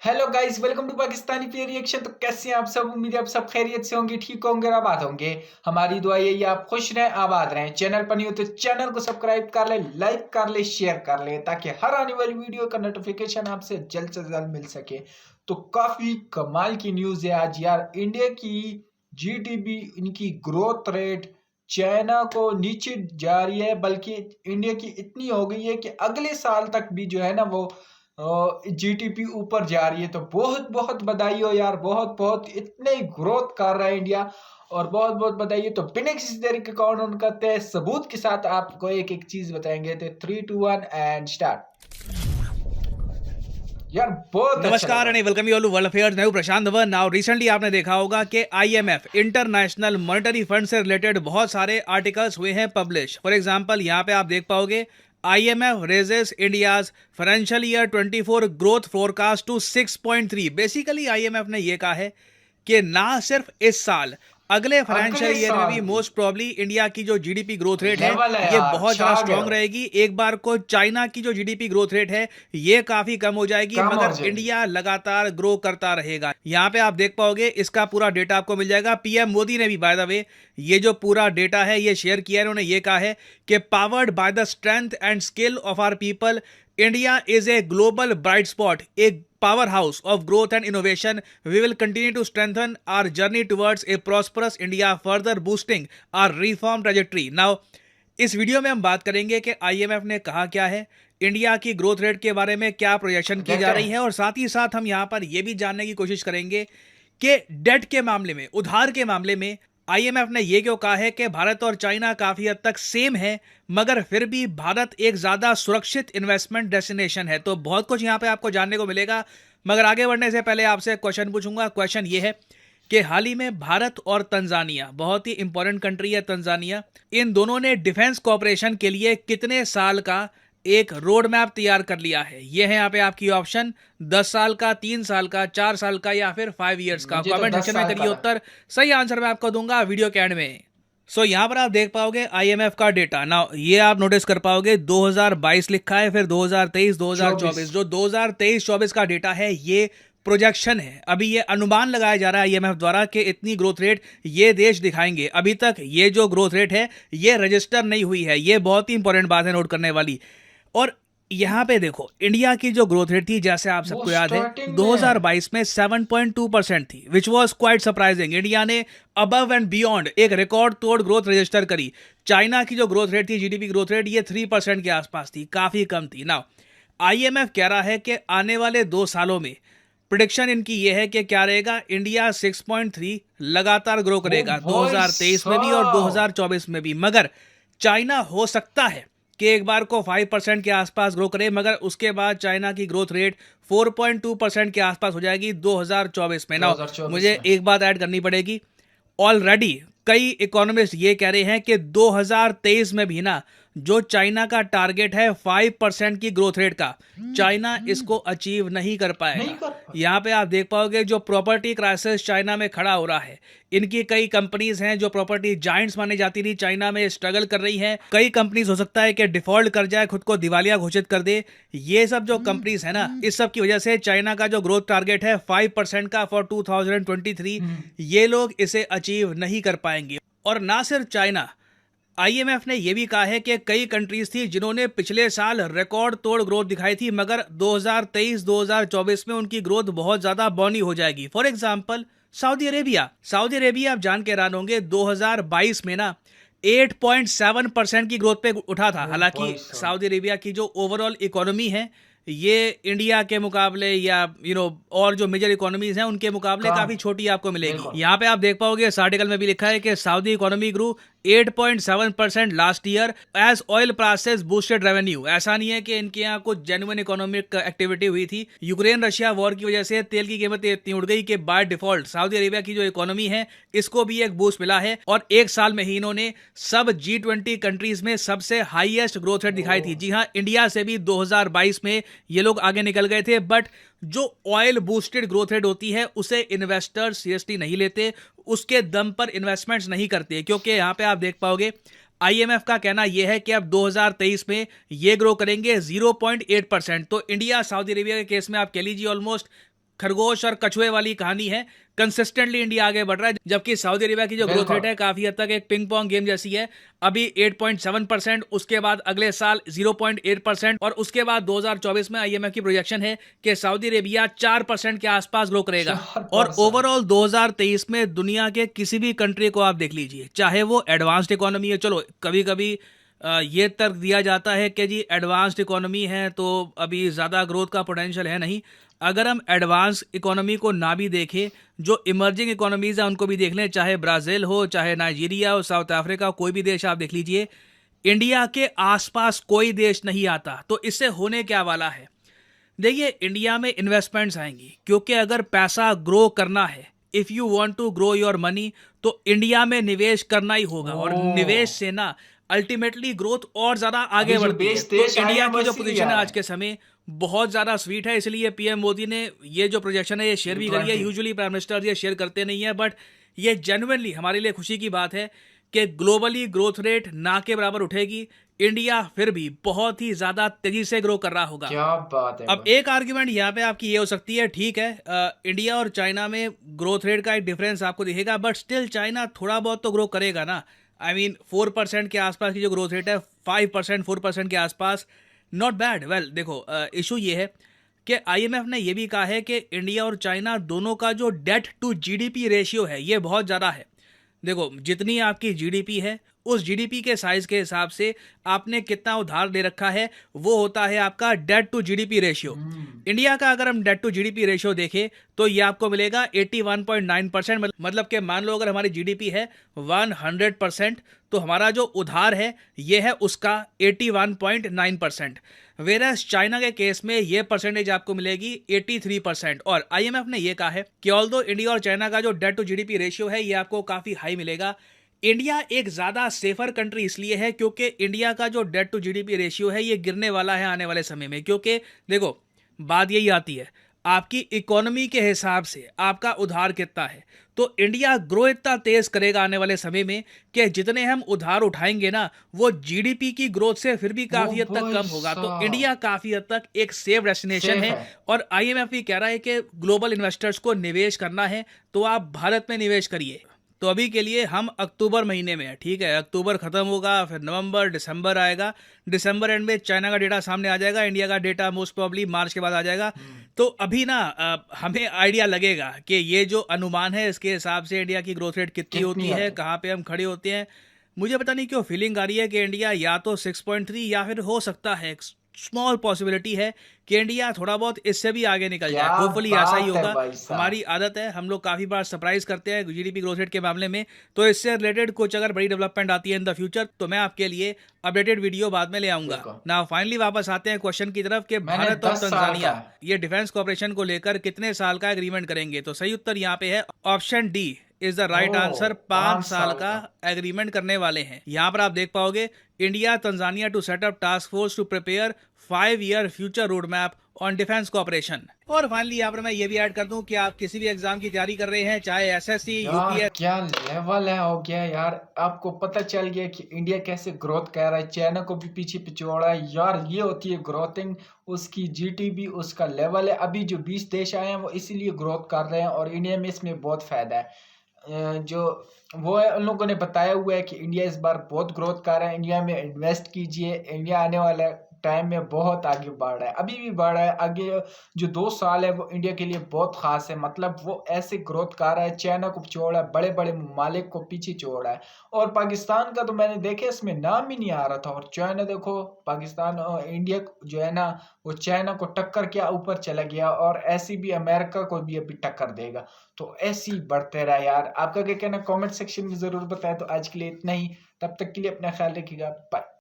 Hello guys, welcome to Pakistani पे reaction. तो कैसे हैं आप सब? उम्मीद है आप सब खैरियत से होंगे, ठीक होंगे और आबाद होंगे। हमारी दुआ यही है आप खुश रहें, आबाद रहें। चैनल पर नहीं हो तो चैनल को सब्सक्राइब कर ले, लाइक कर ले, शेयर कर ले, ताकि हर आने वाली वीडियो का नोटिफिकेशन आपसे जल्द से जल्द मिल सके। तो काफी कमाल की न्यूज है आज यार। इंडिया की जीडीपी, इनकी ग्रोथ रेट चाइना को नीचे जा रही है, बल्कि इंडिया की इतनी हो गई है कि अगले साल तक भी जो है ना वो जीटीपी ऊपर जा रही है। तो बहुत बहुत बधाई हो यार, बहुत बहुत इतने ग्रोथ कर रहा है इंडिया। और बहुत बहुत बधाई है। तो बिना किसी देरी के काउंट ऑन करते हैं, सबूत के साथ आपको एक एक चीज बताएंगे। तो 3 2 1 एंड स्टार्ट। यार बहुत अच्छा नमस्कार लगा। And welcome you all world affairs. मैं हूं प्रशांत धवन। नाउ रिसेंटली आपने देखा होगा कि आईएमएफ इंटरनेशनल मॉनेटरी फंड से रिलेटेड बहुत सारे आर्टिकल्स हुए हैं पब्लिश। फॉर एग्जांपल यहां पे आप देख पाओगे IMF raises India's financial year 24 growth forecast to 6.3। Basically IMF ने यह कहा है कि ना सिर्फ इस साल, अगले फाइनेंशियल अगले ईयर में साल भी भी मोस्ट प्रॉब्ली इंडिया की जो जीडीपी ग्रोथ रेट है लेवल है ये यार, बहुत ज्यादा छा गया, स्ट्रांग रहेगी। एक बार को चाइना की जो जीडीपी ग्रोथ रेट है ये काफी कम हो जाएगी, कम हो मगर जाएगी। इंडिया लगातार ग्रो करता रहेगा। यहाँ पे आप देख पाओगे, इसका पूरा डेटा आपको मिल जाएगा। पीएम मोदी ने भी बाय द वे ये जो पूरा डेटा है ये शेयर किया है। उन्होंने ये कहा है कि powered by the strength and skill of our people, India is a global bright spot, a powerhouse of growth and innovation. We will continue to strengthen our journey towards a prosperous India, further boosting our reform trajectory. Now, इस video में हम बात करेंगे कि IMF ने कहा क्या है, इंडिया की ग्रोथ रेट के बारे में क्या प्रोजेक्शन की जा देखते रही हैं। है, और साथ ही साथ हम यहां पर यह भी जानने की कोशिश करेंगे कि डेट के मामले में, उधार के मामले में आईएमएफ ने यह क्यों कहा है कि भारत और चाइना काफी हद तक सेम है, मगर फिर भी भारत एक ज्यादा सुरक्षित इन्वेस्टमेंट डेस्टिनेशन है। तो बहुत कुछ यहां पे आपको जानने को मिलेगा। मगर आगे बढ़ने से पहले आपसे क्वेश्चन पूछूंगा। क्वेश्चन ये है कि हाल ही में भारत और तंजानिया, बहुत ही इंपॉर्टेंट कंट्री है तंजानिया, इन दोनों ने डिफेंस कॉपरेशन के लिए कितने साल का एक रोड मैप तैयार कर लिया है? ये है यहाँ पे आपकी ऑप्शन, 10 साल का, 3 साल का, 4 साल का या फिर 5 ईयर्स का। मुझे तो कमेंट 10 सेक्शन में साल का करिए उत्तर। सही आंसर मैं आपको दूंगा वीडियो के एंड में। सो यहाँ पर आप देख पाओगे आईएमएफ का डेटा। ना ये आप नोटिस कर पाओगे 2022 लिखा है, फिर 2023, 24। 2024। जो 2023-24 का डेटा है ये प्रोजेक्शन है। अभी ये अनुमान लगाया जा रहा है आईएमएफ द्वारा कि इतनी ग्रोथ रेट ये देश दिखाएंगे। अभी तक ये जो ग्रोथ रेट है ये रजिस्टर नहीं हुई है। ये बहुत ही इंपॉर्टेंट बात है नोट करने वाली। और यहां पे देखो इंडिया की जो ग्रोथ रेट थी, जैसे आप वो सबको याद है, स्टार्टिंग में है। 2022 में 7.2% थी, which was quite surprising. India ने अबव एंड बियॉन्ड एक रिकॉर्ड तोड़ ग्रोथ रजिस्टर करी। चाइना की जो ग्रोथ रेट थी, जीडीपी ग्रोथ रेट, ये 3% के आसपास थी, काफी कम थी। नाउ आईएमएफ कह रहा है कि आने वाले 2 सालों में प्रिडिक्शन इनकी यह है कि क्या रहेगा, इंडिया 6.3 लगातार ग्रो वो करेगा भाई 2023 में भी और साहब, 2024 में भी। मगर चाइना हो सकता है कि एक बार को 5% के आसपास ग्रो करे, मगर उसके बाद चाइना की ग्रोथ रेट 4.2% के आसपास हो जाएगी 2024 में। ना 2024 मुझे में। एक बात ऐड करनी पड़ेगी, ऑलरेडी कई इकोनॉमिस्ट ये कह रहे हैं कि 2023 में भी ना जो चाइना का टारगेट है 5% की ग्रोथ रेट का, चाइना इसको अचीव नहीं कर नहीं पाएगा। कर पा। यहाँ पे आप देख पाओगे जो प्रॉपर्टी क्राइसिस चाइना में खड़ा हो रहा है, इनकी कई कंपनीज हैं जो प्रॉपर्टी जाइंट्स मानी जाती थी चाइना में, स्ट्रगल कर रही हैं। कई कंपनीज हो सकता है कि डिफॉल्ट कर जाए, खुद को दिवालिया घोषित कर दे। ये सब जो कंपनीज है ना, इस सब की वजह से चाइना का जो ग्रोथ टारगेट है 5% का फॉर 2023, ये लोग इसे अचीव नहीं कर पाएंगे। और ना सिर्फ चाइना, आईएमएफ ने यह भी कहा है कि कई कंट्रीज थी जिन्होंने पिछले साल रिकॉर्ड तोड़ ग्रोथ दिखाई थी, मगर 2023-2024 में उनकी ग्रोथ बहुत ज्यादा बौनी हो जाएगी। For example Saudi Arabia. Saudi Arabia आप जान के हैरान होंगे 2022 में ना 8.7% की ग्रोथ पे उठा था। वो हालांकि भाई साहब, सऊदी अरेबिया की जो ओवरऑल इकोनॉमी है ये इंडिया के मुकाबले या और जो मेजर इकोनॉमीज हैं उनके मुकाबले कम। काफी छोटी आपको मिलेगी। बिल्कुल। यहाँ पे आप देख पाओगे इस आर्टिकल में भी लिखा है कि Saudi economy grew 8.7% last year as oil prices boosted revenue. ऐसा नहीं है कि इनके यहाँ कुछ जेन्युइन इकोनॉमिक एक्टिविटी हुई थी। यूक्रेन रशिया वॉर की वजह से तेल की कीमतें इतनी उड़ गई कि बाय डिफॉल्ट सऊदी अरेबिया की जो इकोनॉमी है इसको भी एक बूस्ट मिला है। और एक साल में ही इन्होंने सब G20 कंट्रीज में सबसे हाईएस्ट ग्रोथ रेट दिखाई थी। जी हाँ, इंडिया से भी 2022 में ये लोग आगे निकल गए थे, बट जो ऑयल बूस्टेड ग्रोथ रेट होती है उसे इन्वेस्टर्स सीरियसली नहीं लेते, उसके दम पर इन्वेस्टमेंट्स नहीं करते। क्योंकि यहां पे आप देख पाओगे आईएमएफ का कहना यह है कि अब 2023 में ये ग्रो करेंगे 0.8%। तो इंडिया सऊदी अरेबिया के केस में आप कह लीजिए ऑलमोस्ट खरगोश और कछुए वाली कहानी है। कंसिस्टेंटली इंडिया आगे बढ़ रहा है, जबकि सऊदी अरेबिया की जो ग्रोथ बिल्कुल। रेट है काफी हद तक एक पिंग पोंग गेम जैसी है। अभी 8.7%, उसके बाद अगले साल 0.8% और उसके बाद 2024 में आईएमएफ की प्रोजेक्शन है कि सऊदी अरेबिया 4% के आसपास ग्रो करेगा। और 4%। ओवरऑल 2023 में दुनिया के किसी भी कंट्री को आप देख लीजिए, चाहे वो एडवांस्ड इकोनॉमी है, चलो कभी कभी ये तर्क दिया जाता है कि जी एडवांस्ड इकोनॉमी है तो अभी ज़्यादा ग्रोथ का पोटेंशियल है नहीं। अगर हम एडवांस इकोनॉमी को ना भी देखें, जो इमर्जिंग इकोनॉमीज़ हैं उनको भी देख लें, चाहे ब्राज़ील हो, चाहे नाइजीरिया हो, साउथ अफ्रीका, कोई भी देश आप देख लीजिए, इंडिया के आसपास कोई देश नहीं आता। तो इससे होने क्या वाला है, देखिए इंडिया में इन्वेस्टमेंट्स आएंगी, क्योंकि अगर पैसा ग्रो करना है, if you want to grow your money, तो इंडिया में निवेश करना ही होगा। और निवेश से ना अल्टीमेटली ग्रोथ और ज़्यादा आगे अभी जो बढ़ती है। बेस तो देश आए इंडिया हैं की वो जो इसीलिए पोजीशन है आए आज के समय बहुत ज़्यादा स्वीट है, इसलिए पीएम मोदी ने ये जो प्रोजेक्शन है ये शेयर भी करी है। G20। यूजुअली प्राइम मिनिस्टर ये शेयर करते नहीं है, बट ये जेन्युइनली हमारे लिए खुशी की बात है कि ग्लोबली ग्रोथ रेट ना के बराबर उठेगी, इंडिया फिर भी बहुत ही ज़्यादा तेज़ी से ग्रो कर रहा होगा। क्या बात है अब भाई। एक आर्ग्यूमेंट यहाँ पे आपकी ये हो सकती है, ठीक है इंडिया और चाइना में ग्रोथ रेट का एक डिफरेंस आपको दिखेगा, बट स्टिल चाइना थोड़ा बहुत तो ग्रो करेगा ना। आई मीन 4% के आसपास की जो ग्रोथ रेट है, 5% 4% के आसपास, नॉट बैड। वेल देखो इशू ये है कि आईएमएफ ने ये भी कहा है कि इंडिया और चाइना दोनों का जो डेट टू जीडीपी रेशियो है ये बहुत ज़्यादा है। देखो जितनी आपकी जीडीपी है, उस जीडीपी के साइज के हिसाब से आपने कितना उधार दे रखा है वो होता है आपका debt to GDP ratio. India का अगर हम डेट टू जीडीपी रेशियो देखें तो ये आपको मिलेगा 81.9%। मतलब कि मान लो अगर हमारी जीडीपी है 100%, तो हमारा जो उधार है ये है उसका 81.9%। वेरस चाइना के केस में ये परसेंटेज आपको मिलेगी 83%। और आईएमएफ ने ये कहा है कि ऑल्दो इंडिया और चाइना का जो डेट टू जीडीपी रेशियो है ये आपको काफ़ी हाई मिलेगा, इंडिया एक ज़्यादा सेफर कंट्री इसलिए है क्योंकि इंडिया का जो डेट टू जीडीपी रेशियो है ये गिरने वाला है आने वाले समय में। क्योंकि देखो बात यही आती है, आपकी इकोनॉमी के हिसाब से आपका उधार कितना है, तो इंडिया ग्रो इतना तेज करेगा आने वाले समय में कि जितने हम उधार उठाएंगे ना वो जीडीपी की ग्रोथ से फिर भी काफी हद तक भाई कम होगा। तो साहब। इंडिया काफी हद तक एक सेफ डेस्टिनेशन सेफ है। है। और आईएमएफ भी कह रहा है कि ग्लोबल इन्वेस्टर्स को निवेश करना है तो आप भारत में निवेश करिए। तो अभी के लिए हम अक्टूबर महीने में है, ठीक है, अक्टूबर खत्म होगा फिर नवंबर दिसंबर आएगा, दिसंबर एंड में चाइना का डेटा सामने आ जाएगा, इंडिया का डेटा मोस्ट प्रोबब्ली मार्च के बाद आ जाएगा। तो अभी ना हमें आइडिया लगेगा कि ये जो अनुमान है इसके हिसाब से इंडिया की ग्रोथ रेट कितनी होती है, है। कहाँ पे हम खड़े होते हैं। मुझे पता नहीं क्यों फीलिंग आ रही है कि इंडिया या तो 6.3 या फिर हो सकता है स्मॉल पॉसिबिलिटी है कि इंडिया थोड़ा बहुत इससे भी आगे निकल जाए। क्या होपफुली ऐसा ही बात है होगा। भाई साहब। हमारी आदत है, हम लोग काफ़ी बार सरप्राइज करते हैं जीडीपी ग्रोथ रेट के मामले में। तो इससे रिलेटेड कुछ अगर बड़ी डेवलपमेंट आती है इन द फ्यूचर तो मैं आपके लिए अपडेटेड वीडियो बाद में ले आऊंगा। बिल्कुल। ना फाइनली वापस आते हैं क्वेश्चन की तरफ कि मैंने भारत और 10 साल तंजानिया का। ये डिफेंस कॉर्पोरेशन को लेकर कितने साल का एग्रीमेंट करेंगे। तो सही उत्तर यहाँ पे है option D is the right oh, answer. 5 5 साल साल का एग्रीमेंट करने वाले हैं। यहाँ पर आप देख पाओगे India Tanzania to set up task force to prepare 5-year future road map on defence corporation. और फाइनली यहाँ पर मैं ये भी ऐड कर दूं कि आप किसी भी एग्जाम की तैयारी कर रहे हैं, चाहे एसएससी, यार यूपीएस, क्या लेवल है हो गया यार। आपको पता चल गया कि इंडिया कैसे ग्रोथ कर रहा है, चाइना को भी पीछे पिछोड़ा है यार। ये होती है ग्रोथिंग, उसकी जीटीबी उसका लेवल है। अभी जो 20 देश आए हैं वो इसीलिए ग्रोथ कर रहे हैं और इंडिया में इसमें बहुत फायदा है। जो वो है उन लोगों ने बताया हुआ है कि इंडिया इस बार बहुत ग्रोथ कर रहा है, इंडिया में इन्वेस्ट कीजिए। इंडिया आने वाला टाइम में बहुत आगे बढ़ रहा है, अभी भी बढ़ रहा है। आगे जो 2 साल है वो इंडिया के लिए बहुत खास है। मतलब वो ऐसे ग्रोथ कर रहा है, चाइना को छोड़ा है, बड़े बड़े ममालिक को पीछे छोड़ा है। और पाकिस्तान का तो मैंने देखे इसमें नाम ही नहीं आ रहा था। और चाइना देखो, पाकिस्तान और इंडिया जो है ना वो चाइना को टक्कर के ऊपर चला गया और ऐसी भी अमेरिका को भी अभी टक्कर देगा। तो ऐसे ही बढ़ते रहा यार। आपका क्या कहना कमेंट सेक्शन में जरूर बताएं। तो आज के लिए इतना ही, तब तक के लिए अपना ख्याल रखिएगा, बाय।